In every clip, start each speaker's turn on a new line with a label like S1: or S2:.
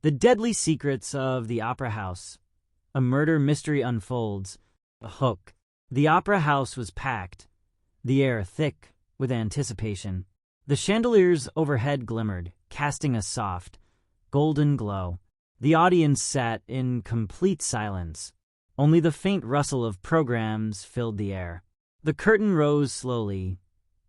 S1: The deadly secrets of the Opera House. A murder mystery unfolds. A hook. The Opera House was packed, the air thick with anticipation. The chandeliers overhead glimmered, casting a soft, golden glow. The audience sat in complete silence. Only the faint rustle of programs filled the air. The curtain rose slowly,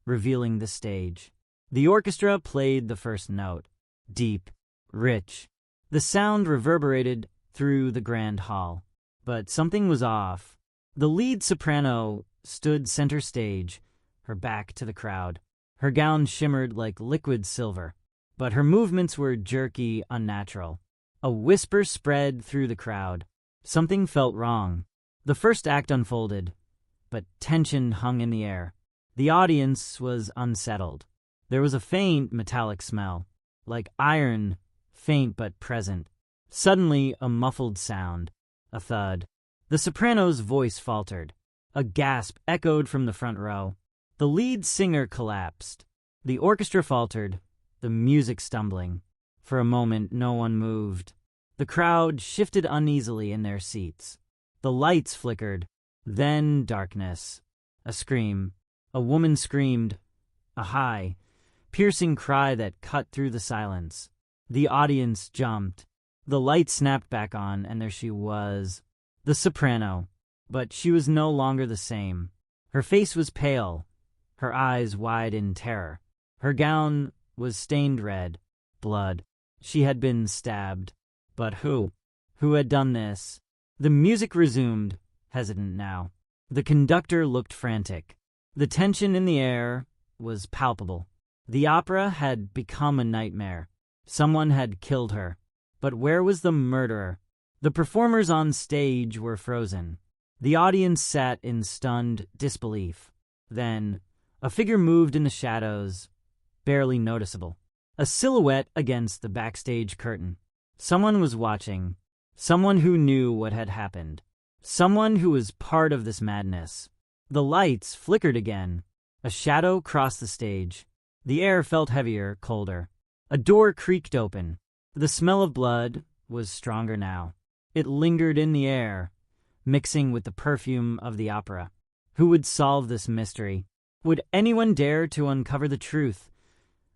S1: revealing the stage. The orchestra played the first note, deep, rich. The sound reverberated through the grand hall. But something was off. The lead soprano stood center stage, her back to the crowd. Her gown shimmered like liquid silver, but her movements were jerky, unnatural. A whisper spread through the crowd. Something felt wrong. The first act unfolded, but tension hung in the air. The audience was unsettled. There was a faint metallic smell, like iron, faint but present. Suddenly, a muffled sound, a thud. The soprano's voice faltered. A gasp echoed from the front row. The lead singer collapsed. The orchestra faltered, the music stumbling. For a moment, no one moved. The crowd shifted uneasily in their seats. The lights flickered. Then darkness. A scream. A woman screamed. A high, piercing cry that cut through the silence. The audience jumped. The light snapped back on, and there she was. The soprano. But she was no longer the same. Her face was pale, her eyes wide in terror. Her gown was stained red. Blood. She had been stabbed. But who? Who had done this? The music resumed, hesitant now. The conductor looked frantic. The tension in the air was palpable. The opera had become a nightmare. Someone had killed her. But where was the murderer? The performers on stage were frozen. The audience sat in stunned disbelief. Then, a figure moved in the shadows, barely noticeable. A silhouette against the backstage curtain. Someone was watching. Someone who knew what had happened. Someone who was part of this madness. The lights flickered again. A shadow crossed the stage. The air felt heavier, colder. A door creaked open. The smell of blood was stronger now. It lingered in the air, mixing with the perfume of the opera. Who would solve this mystery? Would anyone dare to uncover the truth?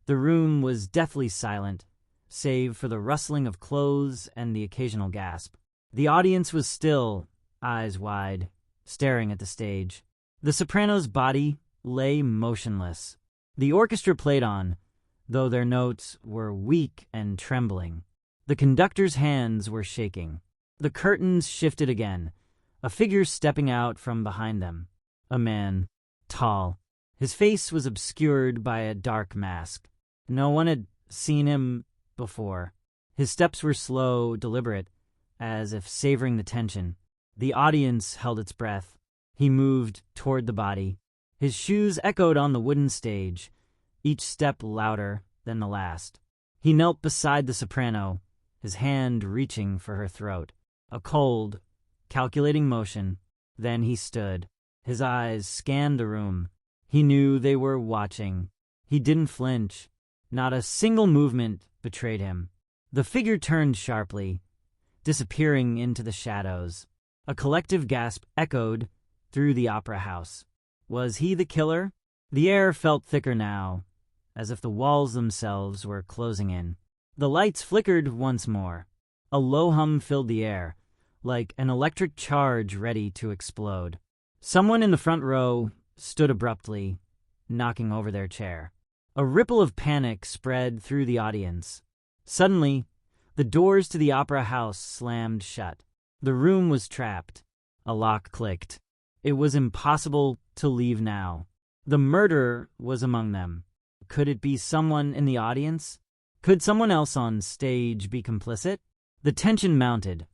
S1: The room was deathly silent, save for the rustling of clothes and the occasional gasp. The audience was still, eyes wide, staring at the stage. The soprano's body lay motionless. The orchestra played on, though their notes were weak and trembling. The conductor's hands were shaking. The curtains shifted again, a figure stepping out from behind them. A man, tall. His face was obscured by a dark mask. No one had seen him before. His steps were slow, deliberate, as if savoring the tension. The audience held its breath. He moved toward the body. His shoes echoed on the wooden stage, each step louder than the last. He knelt beside the soprano, his hand reaching for her throat. A cold, calculating motion. Then he stood. His eyes scanned the room. He knew they were watching. He didn't flinch. Not a single movement betrayed him. The figure turned sharply, disappearing into the shadows. A collective gasp echoed through the opera house. Was he the killer? The air felt thicker now, as if the walls themselves were closing in. The lights flickered once more. A low hum filled the air, like an electric charge ready to explode. Someone in the front row stood abruptly, knocking over their chair. A ripple of panic spread through the audience. Suddenly, the doors to the opera house slammed shut. The room was trapped. A lock clicked. It was impossible to leave now. The murderer was among them. Could it be someone in the audience? Could someone else on stage be complicit? The tension mounted,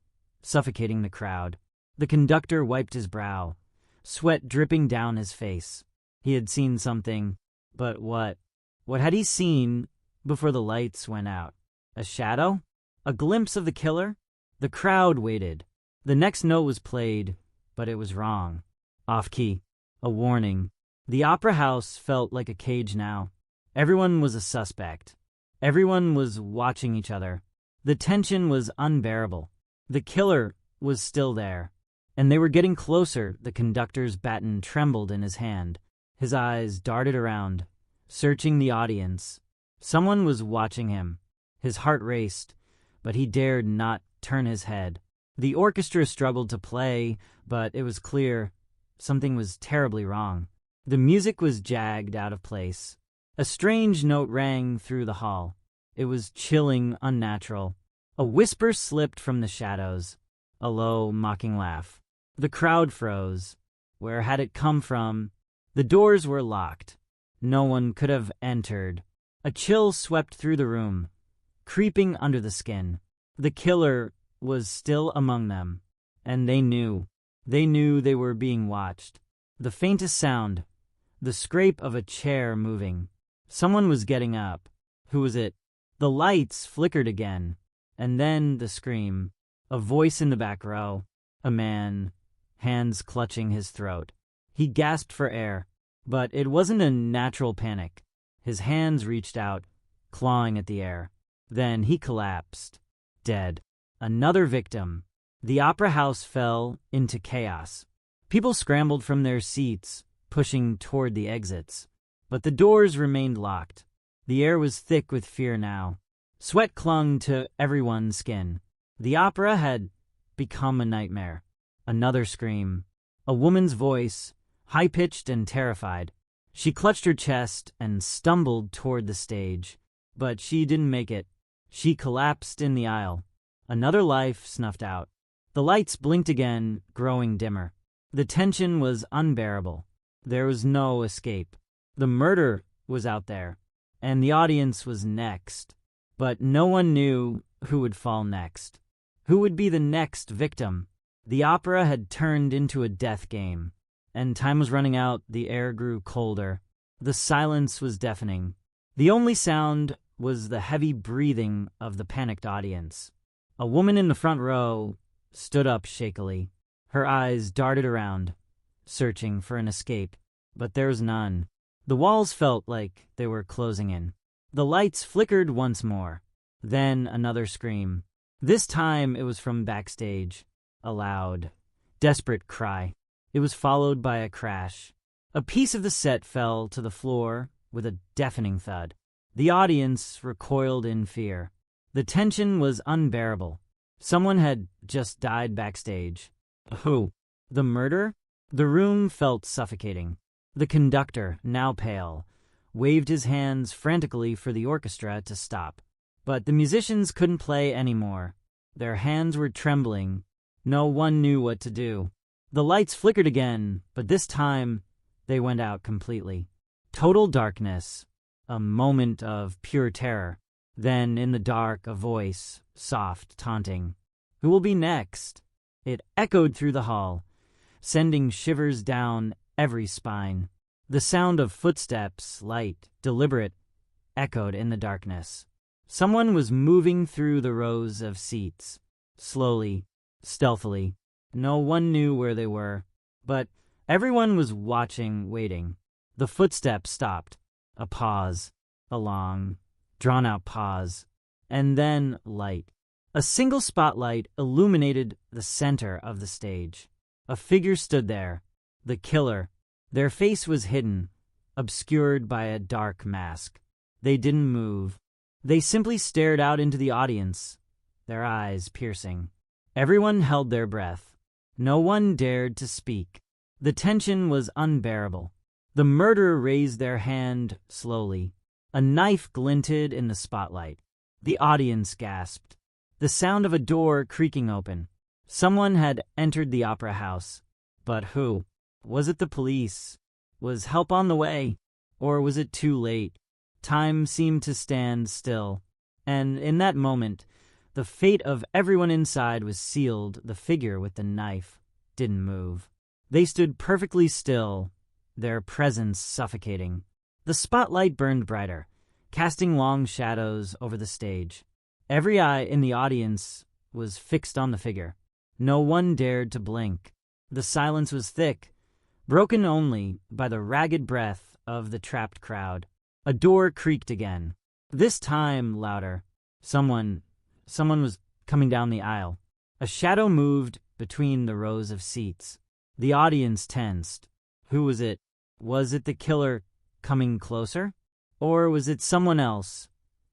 S1: suffocating the crowd. The conductor wiped his brow, sweat dripping down his face. He had seen something, but what? What had he seen before the lights went out? A shadow? A glimpse of the killer? The crowd waited. The next note was played, but it was wrong. Off-key. A warning. The opera house felt like a cage now. Everyone was a suspect. Everyone was watching each other. The tension was unbearable. The killer was still there, and they were getting closer. The conductor's baton trembled in his hand. His eyes darted around, searching the audience. Someone was watching him. His heart raced, but he dared not turn his head. The orchestra struggled to play, but it was clear something was terribly wrong. The music was jagged out of place. A strange note rang through the hall. It was chilling, unnatural. A whisper slipped from the shadows, a low, mocking laugh. The crowd froze. Where had it come from? The doors were locked. No one could have entered. A chill swept through the room, creeping under the skin. The killer was still among them, and they knew. They knew they were being watched. The faintest sound, the scrape of a chair moving. Someone was getting up. Who was it? The lights flickered again, and then the scream. A voice in the back row. A man, hands clutching his throat. He gasped for air, but it wasn't a natural panic. His hands reached out, clawing at the air. Then he collapsed, dead. Another victim. The opera house fell into chaos. People scrambled from their seats, pushing toward the exits. But the doors remained locked. The air was thick with fear now. Sweat clung to everyone's skin. The opera had become a nightmare. Another scream. A woman's voice, high-pitched and terrified. She clutched her chest and stumbled toward the stage. But she didn't make it. She collapsed in the aisle. Another life snuffed out. The lights blinked again, growing dimmer. The tension was unbearable. There was no escape. The murder was out there, and the audience was next. But no one knew who would fall next. Who would be the next victim? The opera had turned into a death game, and time was running out. The air grew colder. The silence was deafening. The only sound was the heavy breathing of the panicked audience. A woman in the front row stood up shakily. Her eyes darted around, searching for an escape, but there was none. The walls felt like they were closing in. The lights flickered once more. Then another scream. This time it was from backstage. A loud, desperate cry. It was followed by a crash. A piece of the set fell to the floor with a deafening thud. The audience recoiled in fear. The tension was unbearable. Someone had just died backstage. Who? The murder? The room felt suffocating. The conductor, now pale, waved his hands frantically for the orchestra to stop. But the musicians couldn't play anymore. Their hands were trembling. No one knew what to do. The lights flickered again, but this time they went out completely. Total darkness. A moment of pure terror. Then, in the dark, a voice, soft, taunting. Who will be next? It echoed through the hall, sending shivers down every spine. The sound of footsteps, light, deliberate, echoed in the darkness. Someone was moving through the rows of seats, slowly, stealthily. No one knew where they were, but everyone was watching, waiting. The footsteps stopped. A pause, a long, drawn-out pause, and then light. A single spotlight illuminated the center of the stage. A figure stood there, the killer. Their face was hidden, obscured by a dark mask. They didn't move. They simply stared out into the audience, their eyes piercing. Everyone held their breath. No one dared to speak. The tension was unbearable. The murderer raised their hand slowly. A knife glinted in the spotlight. The audience gasped. The sound of a door creaking open. Someone had entered the opera house. But who? Was it the police? Was help on the way? Or was it too late? Time seemed to stand still. And in that moment, the fate of everyone inside was sealed. The figure with the knife didn't move. They stood perfectly still, their presence suffocating. The spotlight burned brighter, casting long shadows over the stage. Every eye in the audience was fixed on the figure. No one dared to blink. The silence was thick, broken only by the ragged breath of the trapped crowd. A door creaked again, this time louder. Someone someone was coming down the aisle. A shadow moved between the rows of seats. The audience tensed. Who was it? Was it the killer coming closer? Or was it someone else?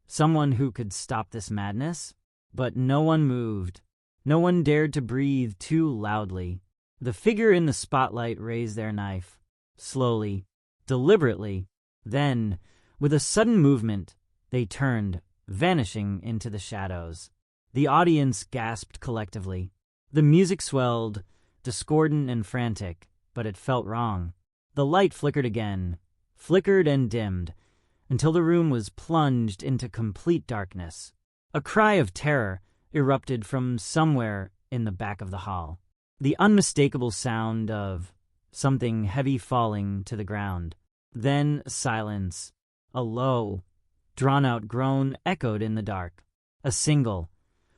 S1: Someone who could stop this madness? But no one moved. No one dared to breathe too loudly. The figure in the spotlight raised their knife. Slowly, deliberately. Then, with a sudden movement, they turned, vanishing into the shadows. The audience gasped collectively. The music swelled, discordant and frantic, but it felt wrong. The light flickered again, flickered and dimmed, until the room was plunged into complete darkness. A cry of terror erupted from somewhere in the back of the hall. The unmistakable sound of something heavy falling to the ground. Then silence. A low, drawn-out groan echoed in the dark. A single,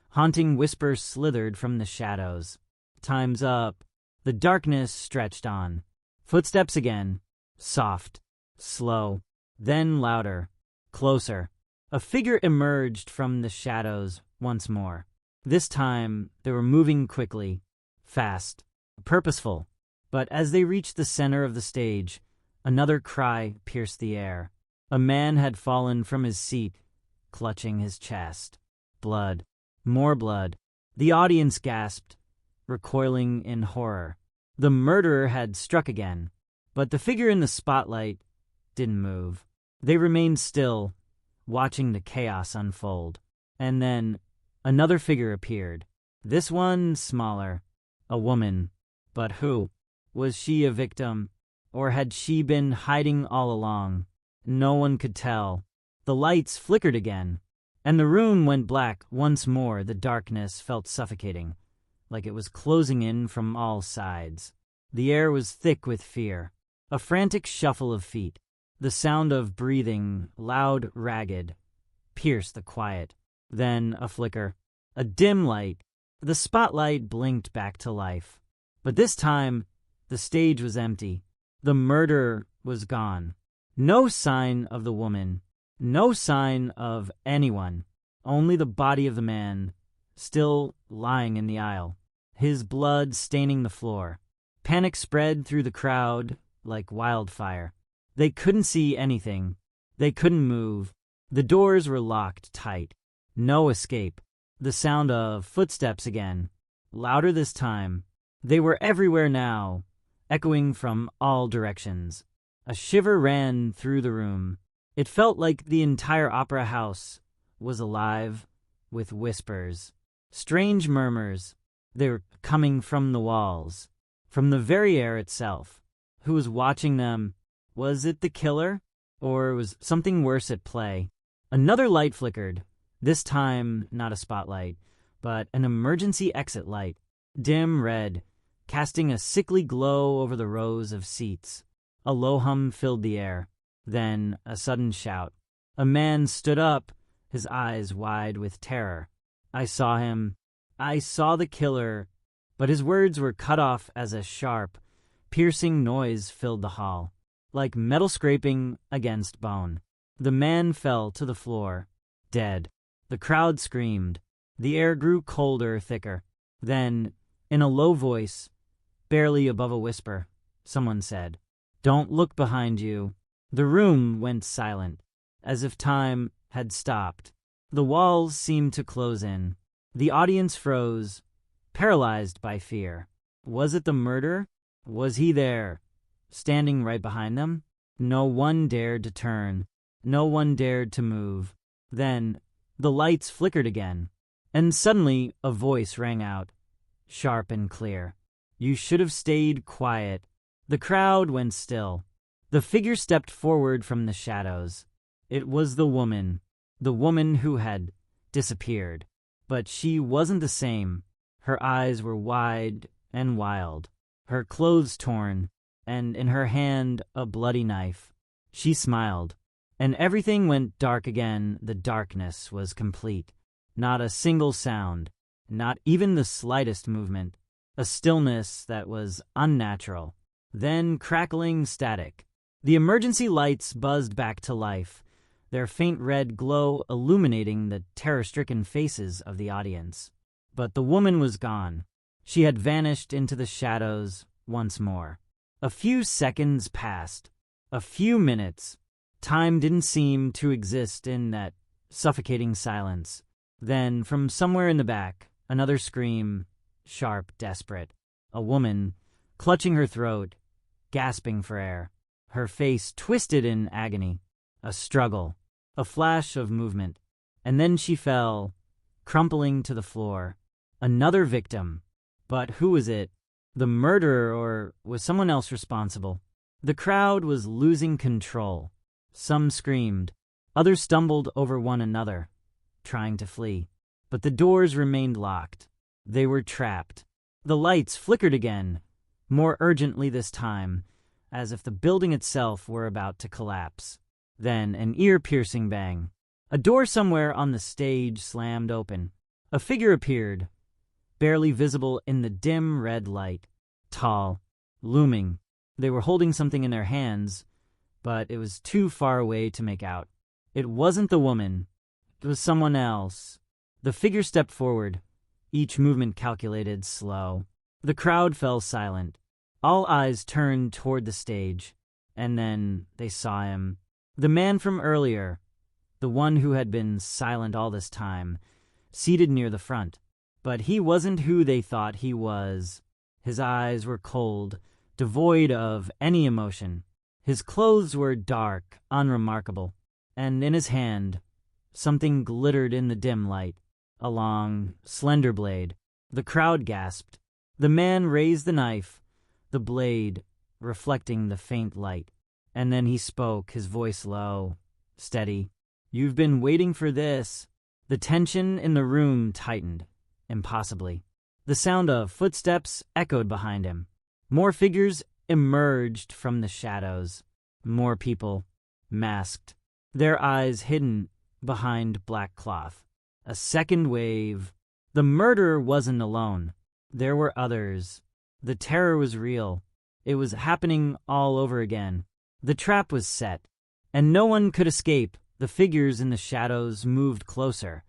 S1: haunting whisper slithered from the shadows. Time's up. The darkness stretched on. Footsteps again. Soft, slow, then louder, closer. A figure emerged from the shadows once more. This time, they were moving quickly, fast, purposeful. But as they reached the center of the stage, another cry pierced the air. A man had fallen from his seat, clutching his chest. Blood. More blood. The audience gasped, recoiling in horror. The murderer had struck again, but the figure in the spotlight didn't move. They remained still, watching the chaos unfold. And then another figure appeared. This one smaller. A woman. But who? Was she a victim? Or had she been hiding all along? No one could tell. The lights flickered again, and the room went black once more. The darkness felt suffocating, like it was closing in from all sides. The air was thick with fear. A frantic shuffle of feet, the sound of breathing, loud, ragged, pierced the quiet. Then a flicker, a dim light. The spotlight blinked back to life. But this time, the stage was empty. The murderer was gone. No sign of the woman. No sign of anyone. Only the body of the man, still lying in the aisle, his blood staining the floor. Panic spread through the crowd like wildfire. They couldn't see anything. They couldn't move. The doors were locked tight. No escape. The sound of footsteps again, louder this time. They were everywhere now, echoing from all directions. A shiver ran through the room. It felt like the entire opera house was alive with whispers, strange murmurs. They were coming from the walls, from the very air itself. Who was watching them? Was it the killer? Or was something worse at play? Another light flickered. This time, not a spotlight, but an emergency exit light. Dim red, casting a sickly glow over the rows of seats. A low hum filled the air. Then a sudden shout. A man stood up, his eyes wide with terror. I saw him. I saw the killer. But his words were cut off as a sharp, piercing noise filled the hall, like metal scraping against bone. The man fell to the floor, dead. The crowd screamed. The air grew colder, thicker. Then, in a low voice, barely above a whisper, someone said, "Don't look behind you." The room went silent, as if time had stopped. The walls seemed to close in. The audience froze, paralyzed by fear. Was it the murderer? Was he there, standing right behind them? No one dared to turn. No one dared to move. Then the lights flickered again, and suddenly a voice rang out, sharp and clear. "You should have stayed quiet." The crowd went still. The figure stepped forward from the shadows. It was the woman who had disappeared. But she wasn't the same. Her eyes were wide and wild, her clothes torn, and in her hand a bloody knife. She smiled, and everything went dark again. The darkness was complete. Not a single sound, not even the slightest movement. A stillness that was unnatural. Then crackling static. The emergency lights buzzed back to life. their faint red glow illuminating the terror-stricken faces of the audience. But the woman was gone. She had vanished into the shadows once more. A few seconds passed. A few minutes. Time didn't seem to exist in that suffocating silence. Then, from somewhere in the back, another scream, sharp, desperate. A woman, clutching her throat, gasping for air. Her face twisted in agony. A struggle. A flash of movement. And then she fell, crumpling to the floor. Another victim. But who was it? The murderer, or was someone else responsible? The crowd was losing control. Some screamed. Others stumbled over one another, trying to flee. But the doors remained locked. They were trapped. The lights flickered again, more urgently this time, as if the building itself were about to collapse. Then an ear-piercing bang. A door somewhere on the stage slammed open. A figure appeared, barely visible in the dim red light. Tall, looming. They were holding something in their hands, but it was too far away to make out. It wasn't the woman. It was someone else. The figure stepped forward, each movement calculated, slow. The crowd fell silent. All eyes turned toward the stage, and then they saw him. The man from earlier, the one who had been silent all this time, seated near the front. But he wasn't who they thought he was. His eyes were cold, devoid of any emotion. His clothes were dark, unremarkable, and in his hand, something glittered in the dim light, a long, slender blade. The crowd gasped. The man raised the knife, the blade reflecting the faint light. And then he spoke, his voice low, steady. "You've been waiting for this." The tension in the room tightened, impossibly. The sound of footsteps echoed behind him. More figures emerged from the shadows. More people, masked, their eyes hidden behind black cloth. A second wave. The murderer wasn't alone. There were others. The terror was real. It was happening all over again. The trap was set, and no one could escape. The figures in the shadows moved closer,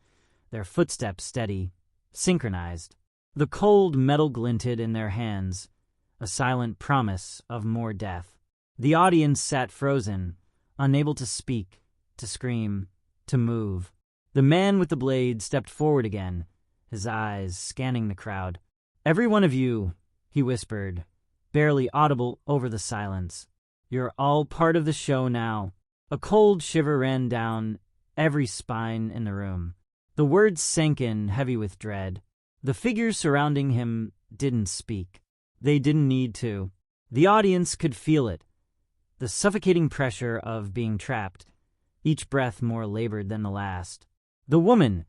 S1: their footsteps steady, synchronized. The cold metal glinted in their hands, a silent promise of more death. The audience sat frozen, unable to speak, to scream, to move. The man with the blade stepped forward again, his eyes scanning the crowd. "Every one of you," he whispered, barely audible over the silence. "You're all part of the show now." A cold shiver ran down every spine in the room. The words sank in, heavy with dread. The figures surrounding him didn't speak. They didn't need to. The audience could feel it. The suffocating pressure of being trapped, each breath more labored than the last. The woman,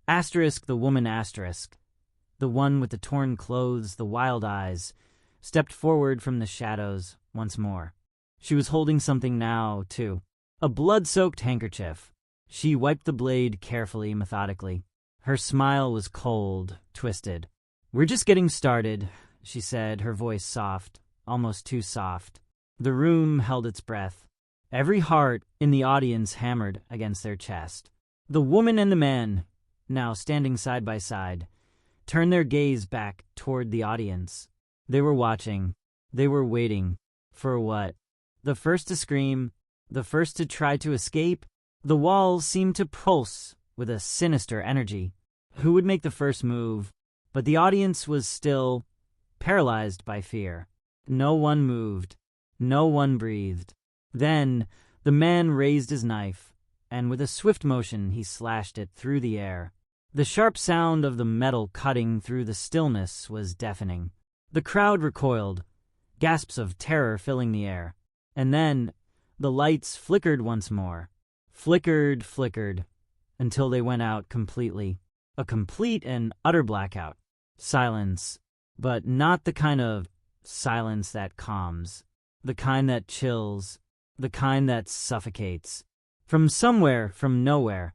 S1: the woman, the one with the torn clothes, the wild eyes, stepped forward from the shadows once more. She was holding something now, too. A blood-soaked handkerchief. She wiped the blade carefully, methodically. Her smile was cold, twisted. "We're just getting started," she said, her voice soft, almost too soft. The room held its breath. Every heart in the audience hammered against their chest. The woman and the man, now standing side by side, turned their gaze back toward the audience. They were watching. They were waiting. For what? The first to scream, the first to try to escape. The walls seemed to pulse with a sinister energy. Who would make the first move? But the audience was still, paralyzed by fear. No one moved. No one breathed. Then the man raised his knife, and with a swift motion he slashed it through the air. The sharp sound of the metal cutting through the stillness was deafening. The crowd recoiled, gasps of terror filling the air. And then the lights flickered once more. Flickered, until they went out completely. A complete and utter blackout. Silence, but not the kind of silence that calms. The kind that chills. The kind that suffocates. From somewhere, from nowhere,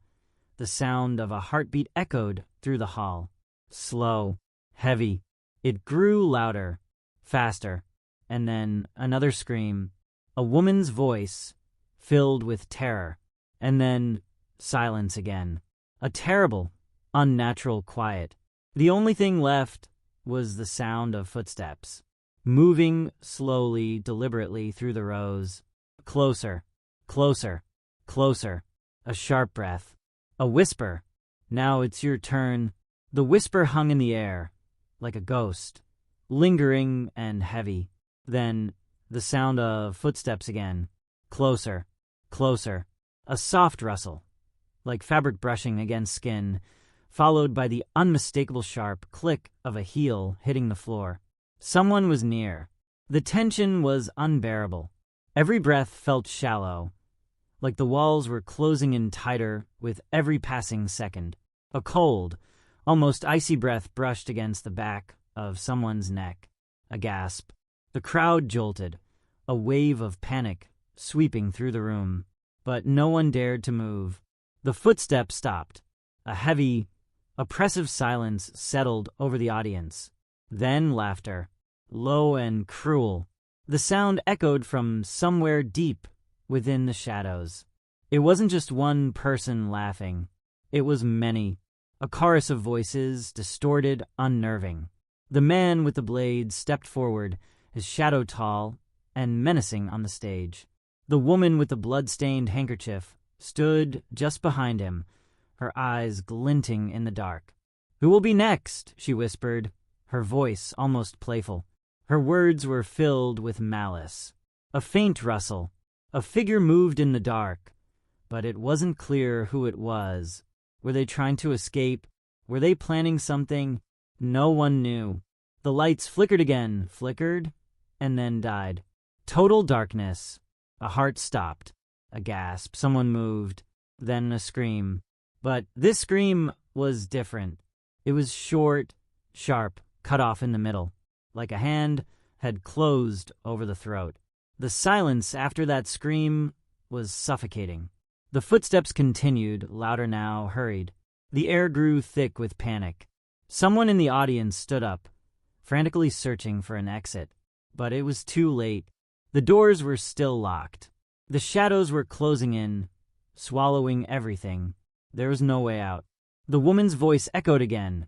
S1: the sound of a heartbeat echoed through the hall. Slow, heavy. It grew louder, faster, and then another scream. A woman's voice, filled with terror, And then silence again. A terrible, unnatural quiet. The only thing left was the sound of footsteps, moving slowly, deliberately through the rows. Closer, closer, closer. A sharp breath. A whisper. Now it's your turn. The whisper hung in the air, like a ghost, lingering and heavy. Then the sound of footsteps again. Closer, closer. A soft rustle, like fabric brushing against skin, followed by the unmistakable sharp click of a heel hitting the floor. Someone was near. The tension was unbearable. Every breath felt shallow, like the walls were closing in tighter with every passing second. A cold, almost icy breath brushed against the back of someone's neck. A gasp. The crowd jolted, a wave of panic sweeping through the room. But no one dared to move. The footsteps stopped. A heavy, oppressive silence settled over the audience. Then laughter, low and cruel. The sound echoed from somewhere deep within the shadows. It wasn't just one person laughing. It was many. A chorus of voices, distorted, unnerving. The man with the blade stepped forward, his shadow tall and menacing on the stage. The woman with the blood-stained handkerchief stood just behind him, her eyes glinting in the dark. "Who will be next?" she whispered, her voice almost playful. Her words were filled with malice. A faint rustle. A figure moved in the dark, but it wasn't clear who it was. Were they trying to escape? Were they planning something? No one knew. The lights flickered again, flickered, and then died. Total darkness. A heart stopped. A gasp. Someone moved. Then a scream. But this scream was different. It was short, sharp, cut off in the middle, like a hand had closed over the throat. The silence after that scream was suffocating. The footsteps continued, louder now, hurried. The air grew thick with panic. Someone in the audience stood up, frantically searching for an exit. But it was too late. The doors were still locked. The shadows were closing in, swallowing everything. There was no way out. The woman's voice echoed again,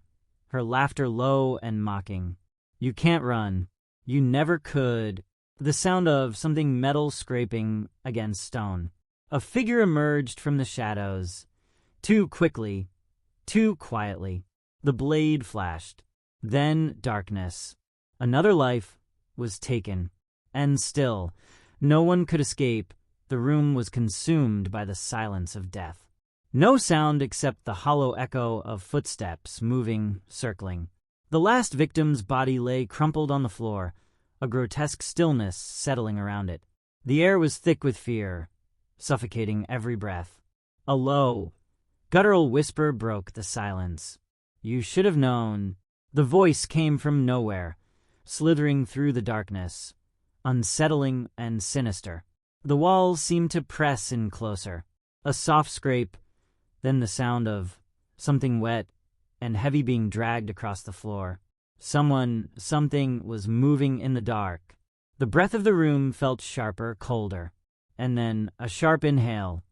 S1: her laughter low and mocking. "You can't run. You never could." The sound of something metal scraping against stone. A figure emerged from the shadows. Too quickly, too quietly. The blade flashed. Then darkness. Another life was taken. And still, no one could escape. The room was consumed by the silence of death. No sound except the hollow echo of footsteps moving, circling. The last victim's body lay crumpled on the floor, a grotesque stillness settling around it. The air was thick with fear, suffocating every breath. A low, guttural whisper broke the silence. "You should have known." The voice came from nowhere, slithering through the darkness, unsettling and sinister. The walls seemed to press in closer. A soft scrape, then the sound of something wet and heavy being dragged across the floor. Something was moving in the dark. The breath of the room felt sharper, colder. And then a sharp inhale,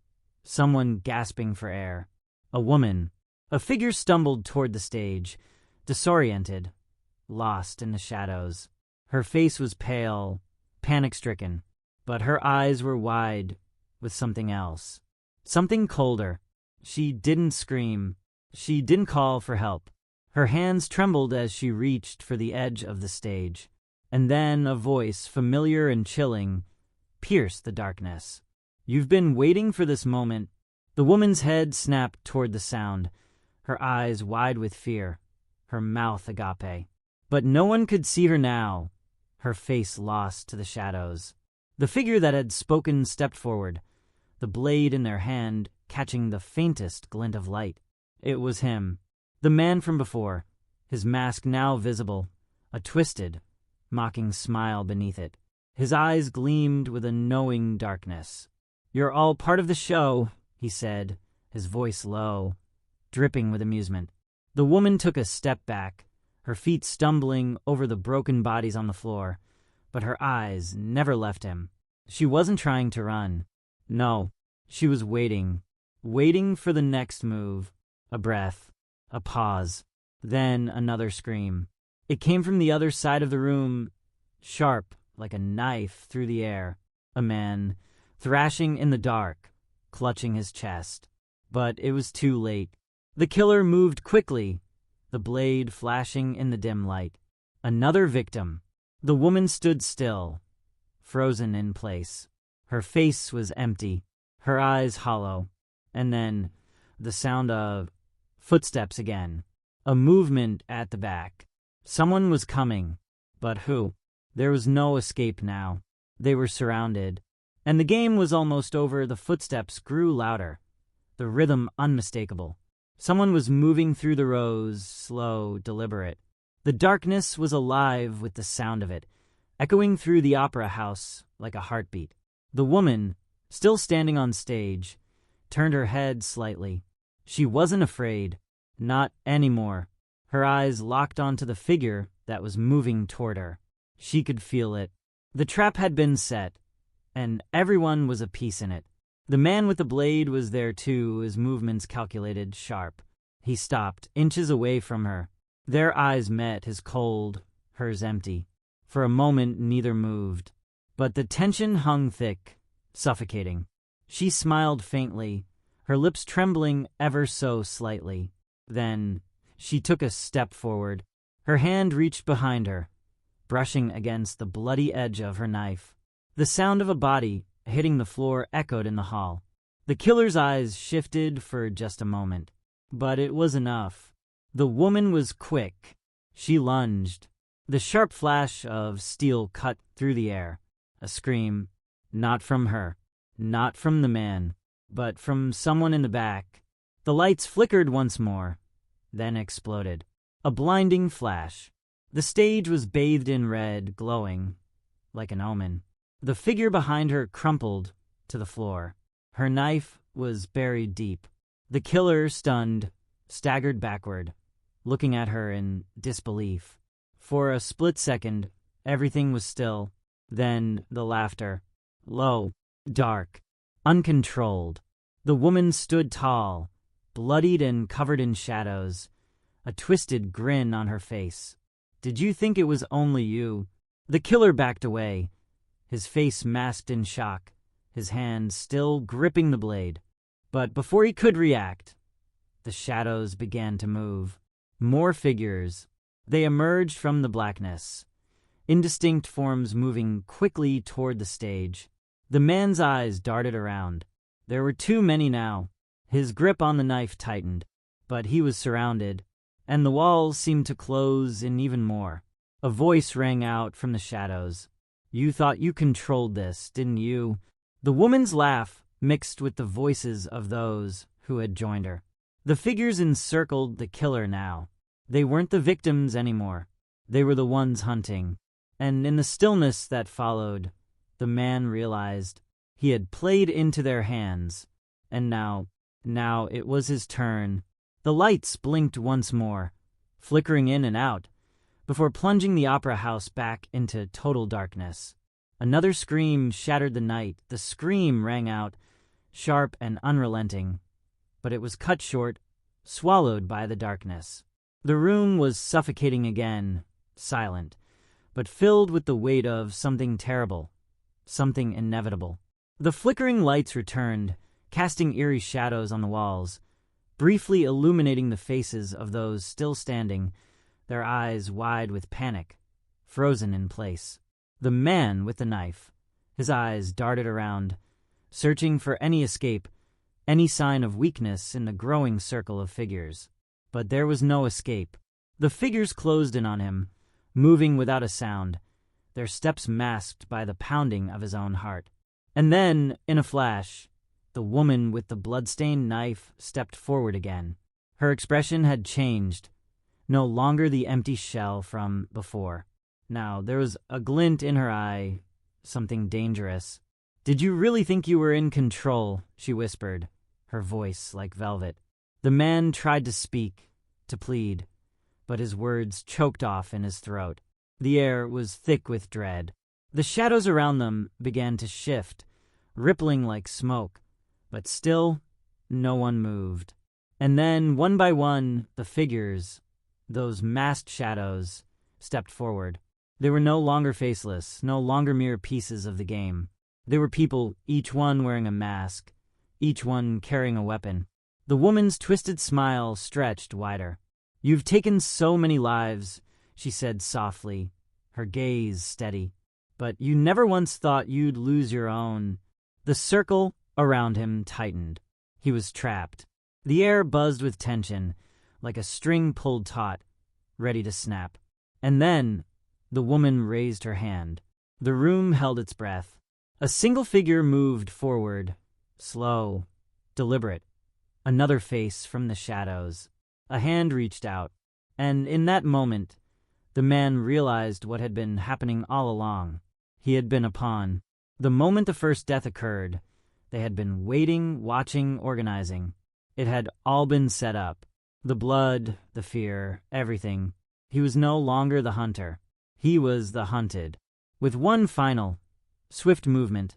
S1: someone gasping for air. A woman. A figure stumbled toward the stage, disoriented, lost in the shadows. Her face was pale, panic-stricken, but her eyes were wide with something else. Something colder. She didn't scream. She didn't call for help. Her hands trembled as she reached for the edge of the stage. And then a voice, familiar and chilling, pierced the darkness. "You've been waiting for this moment." The woman's head snapped toward the sound, her eyes wide with fear, her mouth agape. But no one could see her now, her face lost to the shadows. The figure that had spoken stepped forward, the blade in their hand catching the faintest glint of light. It was him, the man from before, his mask now visible, a twisted, mocking smile beneath it. His eyes gleamed with a knowing darkness. "You're all part of the show," he said, his voice low, dripping with amusement. The woman took a step back, her feet stumbling over the broken bodies on the floor, but her eyes never left him. She wasn't trying to run. No, she was waiting, waiting for the next move. A breath, a pause, then another scream. It came from the other side of the room, sharp like a knife through the air. A man, thrashing in the dark, clutching his chest. But it was too late. The killer moved quickly, the blade flashing in the dim light. Another victim. The woman stood still, frozen in place. Her face was empty, her eyes hollow. And then the sound of footsteps again. A movement at the back. Someone was coming. But who? There was no escape now. They were surrounded. And the game was almost over. The footsteps grew louder, the rhythm unmistakable. Someone was moving through the rows, slow, deliberate. The darkness was alive with the sound of it, echoing through the opera house like a heartbeat. The woman, still standing on stage, turned her head slightly. She wasn't afraid. Not anymore. Her eyes locked onto the figure that was moving toward her. She could feel it. The trap had been set, and everyone was a piece in it. The man with the blade was there too, his movements calculated, sharp. He stopped, inches away from her. Their eyes met, his cold, hers empty. For a moment, neither moved. But the tension hung thick, suffocating. She smiled faintly, her lips trembling ever so slightly. Then she took a step forward. Her hand reached behind her, brushing against the bloody edge of her knife. The sound of a body hitting the floor echoed in the hall. The killer's eyes shifted for just a moment, but it was enough. The woman was quick. She lunged. The sharp flash of steel cut through the air. A scream, not from her, not from the man, but from someone in the back. The lights flickered once more, then exploded. A blinding flash. The stage was bathed in red, glowing, like an omen. The figure behind her crumpled to the floor. Her knife was buried deep. The killer, stunned, staggered backward, looking at her in disbelief. For a split second, everything was still. Then the laughter. Low, dark, uncontrolled. The woman stood tall, bloodied and covered in shadows, a twisted grin on her face. Did you think it was only you? The killer backed away, his face masked in shock, his hand still gripping the blade. But before he could react, the shadows began to move. More figures. They emerged from the blackness, indistinct forms moving quickly toward the stage. The man's eyes darted around. There were too many now. His grip on the knife tightened, but he was surrounded, and the walls seemed to close in even more. A voice rang out from the shadows. You thought you controlled this, didn't you? The woman's laugh mixed with the voices of those who had joined her. The figures encircled the killer now. They weren't the victims anymore. They were the ones hunting. And in the stillness that followed, the man realized he had played into their hands. And now it was his turn. The lights blinked once more, flickering in and out, before plunging the opera house back into total darkness. Another scream shattered the night. The scream rang out, sharp and unrelenting, but it was cut short, swallowed by the darkness. The room was suffocating again, silent, but filled with the weight of something terrible, something inevitable. The flickering lights returned, casting eerie shadows on the walls, briefly illuminating the faces of those still standing, their eyes wide with panic, frozen in place. The man with the knife, his eyes darted around, searching for any escape, any sign of weakness in the growing circle of figures. But there was no escape. The figures closed in on him, moving without a sound, their steps masked by the pounding of his own heart. And then, in a flash, the woman with the blood-stained knife stepped forward again. Her expression had changed, no longer the empty shell from before. Now there was a glint in her eye, something dangerous. "Did you really think you were in control?" she whispered, her voice like velvet. The man tried to speak, to plead, but his words choked off in his throat. The air was thick with dread. The shadows around them began to shift, rippling like smoke, but still no one moved. And then, one by one, the figures, those masked shadows, stepped forward. They were no longer faceless, no longer mere pieces of the game. They were people, each one wearing a mask, each one carrying a weapon. The woman's twisted smile stretched wider. "You've taken so many lives," she said softly, her gaze steady. "But you never once thought you'd lose your own." The circle around him tightened. He was trapped. The air buzzed with tension, like a string pulled taut, ready to snap. And then the woman raised her hand. The room held its breath. A single figure moved forward, slow, deliberate. Another face from the shadows. A hand reached out, and in that moment, the man realized what had been happening all along. He had been a pawn. The moment the first death occurred, they had been waiting, watching, organizing. It had all been set up. The blood, the fear, everything. He was no longer the hunter. He was the hunted. With one final, swift movement,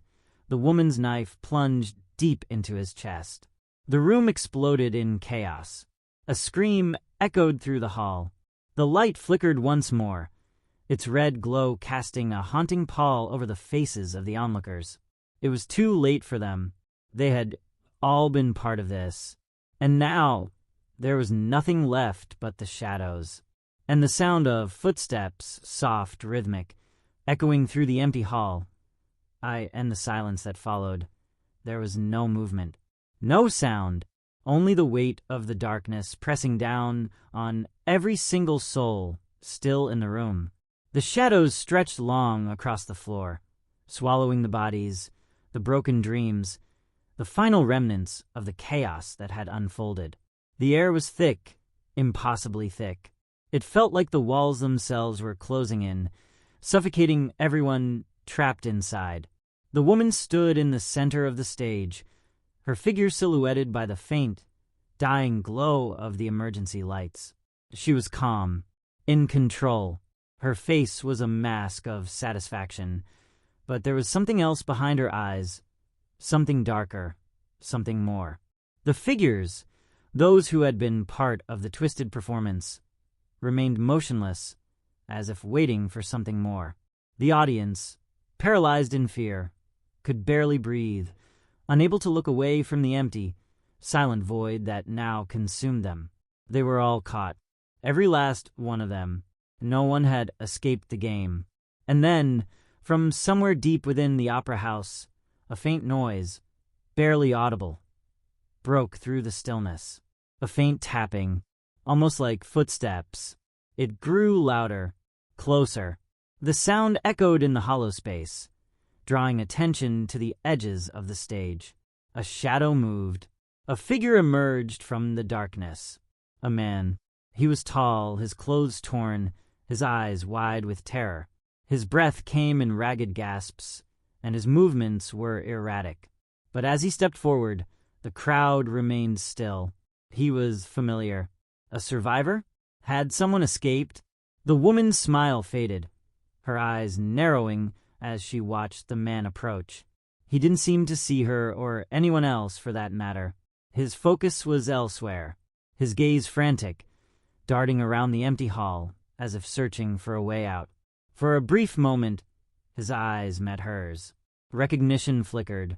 S1: the woman's knife plunged deep into his chest. The room exploded in chaos. A scream echoed through the hall. The light flickered once more, its red glow casting a haunting pall over the faces of the onlookers. It was too late for them. They had all been part of this. And now there was nothing left but the shadows. And the sound of footsteps, soft, rhythmic, echoing through the empty hall. And the silence that followed. There was no movement. No sound. Only the weight of the darkness pressing down on every single soul still in the room. The shadows stretched long across the floor, swallowing the bodies, the broken dreams, the final remnants of the chaos that had unfolded. The air was thick, impossibly thick. It felt like the walls themselves were closing in, suffocating everyone trapped inside. The woman stood in the center of the stage, her figure silhouetted by the faint, dying glow of the emergency lights. She was calm, in control. Her face was a mask of satisfaction, but there was something else behind her eyes, something darker, something more. The figures, those who had been part of the twisted performance, remained motionless, as if waiting for something more. The audience, paralyzed in fear, could barely breathe, unable to look away from the empty, silent void that now consumed them. They were all caught, every last one of them. No one had escaped the game. And then, from somewhere deep within the opera house, a faint noise, barely audible, broke through the stillness. A faint tapping, almost like footsteps. It grew louder, closer. The sound echoed in the hollow space, drawing attention to the edges of the stage. A shadow moved. A figure emerged from the darkness. A man. He was tall, his clothes torn, his eyes wide with terror. His breath came in ragged gasps, and his movements were erratic. But as he stepped forward, the crowd remained still. He was familiar. A survivor? Had someone escaped? The woman's smile faded, her eyes narrowing as she watched the man approach. He didn't seem to see her, or anyone else for that matter. His focus was elsewhere, his gaze frantic, darting around the empty hall, as if searching for a way out. For a brief moment, his eyes met hers. Recognition flickered,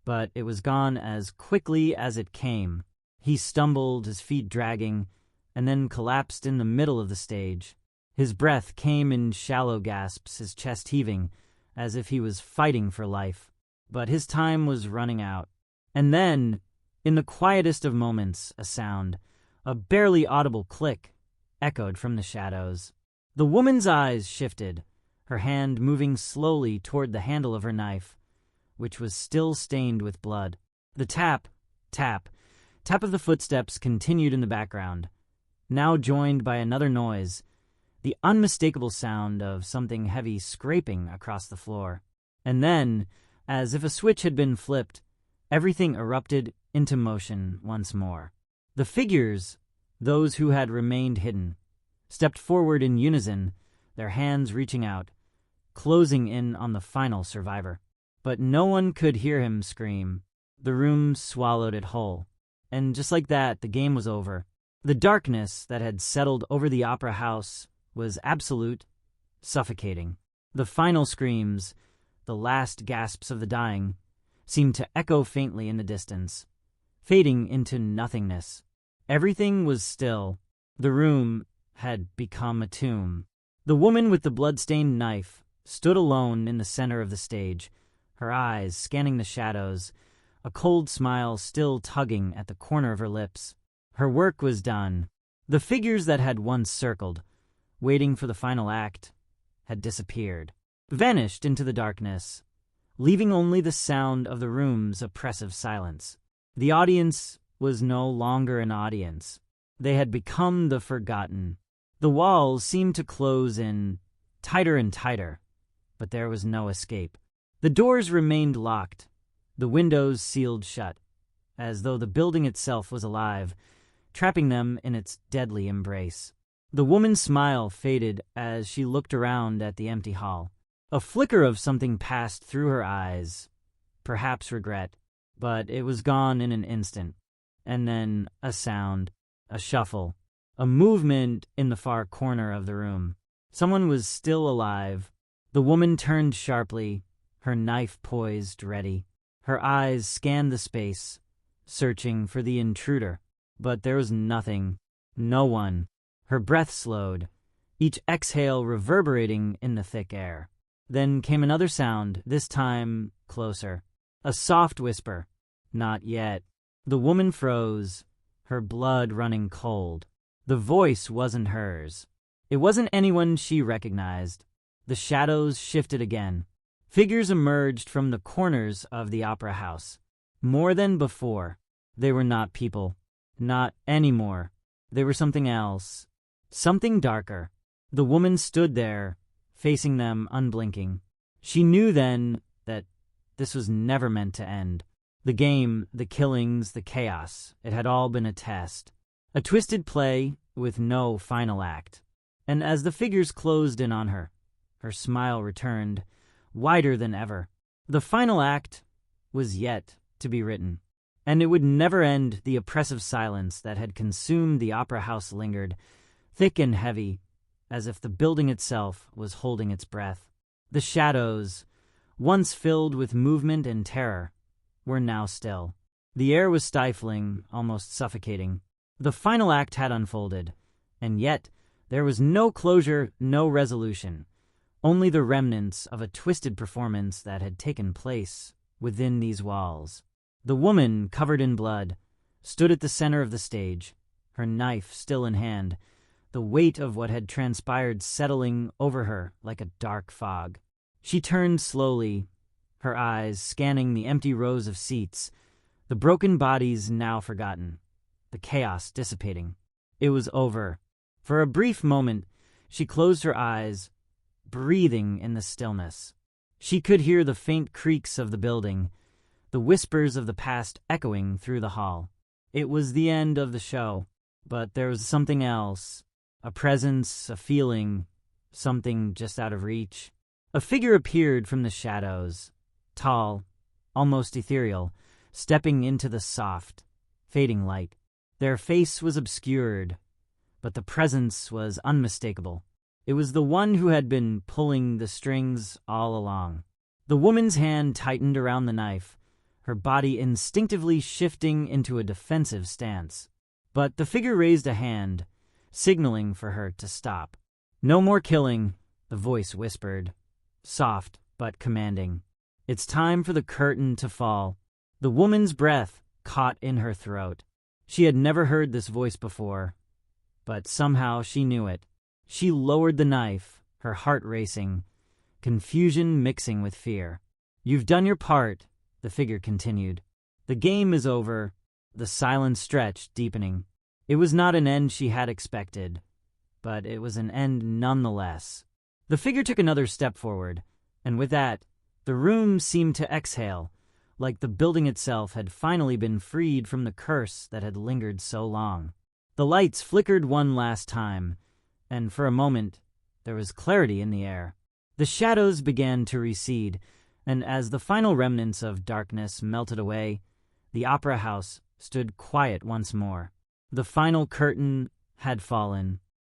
S1: but it was gone as quickly as it came. He stumbled, his feet dragging, and then collapsed in the middle of the stage. His breath came in shallow gasps, his chest heaving, as if he was fighting for life. But his time was running out. And then, in the quietest of moments, a sound, a barely audible click, echoed from the shadows. The woman's eyes shifted, her hand moving slowly toward the handle of her knife, which was still stained with blood. The tap, tap, tap of the footsteps continued in the background, now joined by another noise, the unmistakable sound of something heavy scraping across the floor. And then, as if a switch had been flipped, everything erupted into motion once more. The figures, those who had remained hidden, stepped forward in unison, their hands reaching out, closing in on the final survivor. But no one could hear him scream. The room swallowed it whole. and just like that, the game was over. The darkness that had settled over the opera house was absolute, suffocating. The final screams, the last gasps of the dying, seemed to echo faintly in the distance, fading into nothingness. Everything was still. The room had become a tomb. The woman with the blood-stained knife stood alone in the center of the stage, her eyes scanning the shadows, a cold smile still tugging at the corner of her lips. Her work was done. The figures that had once circled, waiting for the final act, had disappeared, vanished into the darkness, leaving only the sound of the room's oppressive silence. The audience was no longer an audience. They had become the forgotten. The walls seemed to close in tighter and tighter, but there was no escape. The doors remained locked, the windows sealed shut, as though the building itself was alive, trapping them in its deadly embrace. The woman's smile faded as she looked around at the empty hall. A flicker of something passed through her eyes, perhaps regret, but it was gone in an instant. And then a sound, a shuffle, a movement in the far corner of the room. Someone was still alive. The woman turned sharply, her knife poised ready. Her eyes scanned the space, searching for the intruder. But there was nothing, no one. Her breath slowed, each exhale reverberating in the thick air. Then came another sound, this time closer. A soft whisper, "Not yet." The woman froze, her blood running cold. The voice wasn't hers. It wasn't anyone she recognized. The shadows shifted again. Figures emerged from the corners of the opera house. More than before, they were not people. Not anymore. They were something else. Something darker. The woman stood there, facing them unblinking. She knew then that this was never meant to end. The game, the killings, the chaos, it had all been a test. A twisted play with no final act. And as the figures closed in on her, her smile returned, wider than ever. The final act was yet to be written. And it would never end. The oppressive silence that had consumed the opera house lingered, thick and heavy, as if the building itself was holding its breath. The shadows, once filled with movement and terror, were now still. The air was stifling, almost suffocating. The final act had unfolded, and yet there was no closure, no resolution, only the remnants of a twisted performance that had taken place within these walls. The woman, covered in blood, stood at the center of the stage, her knife still in hand, the weight of what had transpired settling over her like a dark fog. She turned slowly, her eyes scanning the empty rows of seats, the broken bodies now forgotten, the chaos dissipating. It was over. For a brief moment, she closed her eyes, breathing in the stillness. She could hear the faint creaks of the building, the whispers of the past echoing through the hall. It was the end of the show, but there was something else, a presence, a feeling, something just out of reach. A figure appeared from the shadows, tall, almost ethereal, stepping into the soft, fading light. Their face was obscured, but the presence was unmistakable. It was the one who had been pulling the strings all along. The woman's hand tightened around the knife, her body instinctively shifting into a defensive stance. But the figure raised a hand, signaling for her to stop. "No more killing," the voice whispered, soft but commanding. "It's time for the curtain to fall." The woman's breath caught in her throat. She had never heard this voice before, but somehow she knew it. She lowered the knife, her heart racing, confusion mixing with fear. "You've done your part," the figure continued. "The game is over." The silence stretched, deepening. It was not an end she had expected, but it was an end nonetheless. The figure took another step forward, and with that, the room seemed to exhale, like the building itself had finally been freed from the curse that had lingered so long. The lights flickered one last time, and for a moment there was clarity in the air. The shadows began to recede, and as the final remnants of darkness melted away, the opera house stood quiet once more. The final curtain had fallen,